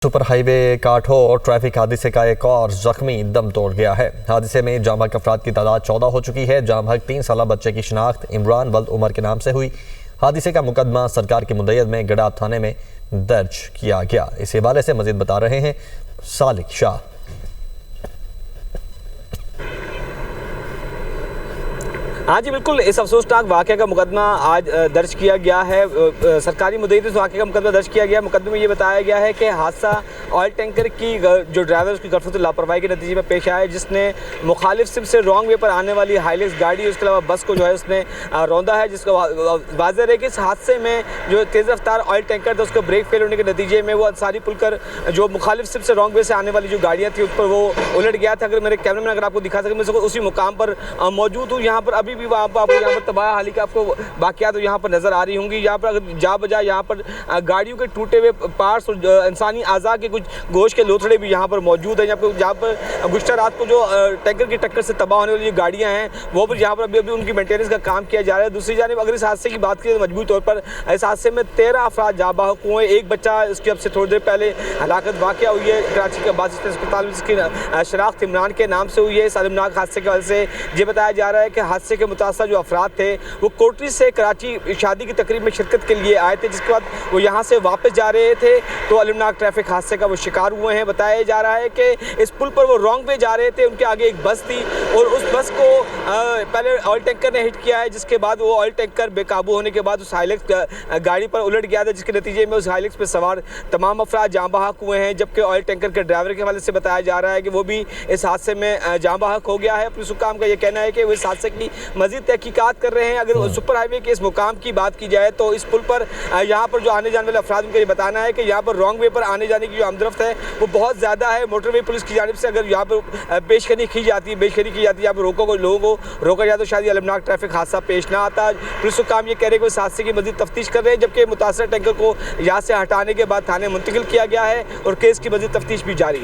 Super highway काठोर traffic हादसे का एक और जख्मी दम तोड़ गया है। हादसे में जाँ बहक अफराद की तादाद 14 हो चुकी है। जाँ बहक 3 साल बच्चे की शिनाख्त इमरान वल्द उमर के नाम से हुई। हादसे का मुकदमा सरकार की मुद्दत में गडाब थाने में दर्ज किया गया। इस हवाले से मजीद बता रहे हैं सालिक शाह। हाँ जी बिल्कुल, इस अफसोसनाक वाक़े का मुकदमा आज दर्ज किया गया है। सरकारी मुद्दत इस वाक़े का मुकदमा दर्ज किया गया। मुकदमे में ये बताया गया है कि हादसा ऑयल टैंकर की जो ड्राइवर उसकी गफलत लापरवाही के नतीजे में पेश आया, जिसने मुखालिफ सिम से रॉन्ग वे पर आने वाली हाईलेक्स गाड़ी उसके अलावा बस को जो है उसने रौंदा है, जिसका वाज़ेह है कि इस हादसे में जो तेज़ रफ्तार ऑयल टैंकर था उसका ब्रेक फेल होने के नतीजे में वो अंसारी पुल कर जो मुखालिफ सिम से रॉन्ग वे से आने वाली जो गाड़ियाँ थी उस पर वो उलट गया था। अगर मेरे कैमरे में अगर आपको दिखा सकें, मैं उसी मुकाम पर मौजूद हूँ। यहाँ पर अभी भी वहाँ पर आपको यहाँ पर तबाह हाली का आपको बाकियात यहाँ पर नज़र आ रही होंगी। यहाँ पर अगर जा बजा यहाँ पर गाड़ियों के टूटे हुए पार्ट्स और इंसानी आज़ा के कुछ गोश्त के लोथड़े भी यहाँ पर मौजूद हैं। जहाँ पर गुज़श्ता रात को जो टैंकर की टक्कर से तबाह होने वाली जो गाड़ियाँ हैं वो भी यहाँ पर अभी उनकी मेंटेनेंस का काम किया जा रहा है। दूसरी जानिब अगर इस हादसे की बात करें तो मजबूत तौर पर इस हादसे में 13 अफराद जाँ बहक हुए। एक बच्चा इसकी अब से थोड़ी देर पहले हलाकत वाक़या हुई है कराची के बाज़ अस्पताल में, जिसकी शनाख्त इमरान के नाम से हुई है। इस अलमनाक हादसे के वजह से ये बताया जा रहा है कि हादसे के मुतासर जो अफराद थे वो कोटरी से कराची शादी की तकरीब में शिरकत के लिए आए थे, जिसके बाद वो यहाँ से वापस जा रहे थे तो अलमनाक ट्रैफिक हादसे का वो शिकार हुए हैं। बताया जा रहा है कि इस पुल पर वो रॉन्ग वे जा रहे थे, उनके आगे एक बस थी और उस बस को पहले ऑयल टैंकर ने हिट किया है, जिसके बाद वो ऑयल टैंकर बेकाबू होने के बाद उस हाईलेक्स गाड़ी पर उलट गया था, जिसके नतीजे में उस हाईलेक्स पर सवार तमाम अफराद जाँ बहक हुए हैं। जबकि ऑयल टैंकर के ड्राइवर के हवाले से बताया जा रहा है कि वो भी इस हादसे में जाँ बहक हो गया है। पुलिस हुकाम का ये कहना है कि वो इस हादसे की मजीद तहकीकात कर रहे हैं। अगर सुपर हाईवे के इस मुकाम की बात की जाए तो इस पुल पर यहाँ पर जो आने जाने वाले अफराद, उनका ये बताना है कि यहाँ पर रॉन्ग वे पर आने जाने की जो आमदरफ्त है वो बहुत ज़्यादा है। मोटरवे पुलिस की जानिब से अगर यहाँ पर पेशकनी की जाती है यहाँ पर लोगों को रोका जाए तो शायद अलमनाक ट्रैफिक हादसा पेश ना आता। पुलिस हुकाम ये कह रहे हैं कि इस हादसे की मजीद तफ्तीश कर रहे हैं, जबकि मुतासर टैंकर को यहाँ से हटाने के बाद थाने मुंतकिल किया गया है और केस की मजीद तफ्तीश भी जारी है।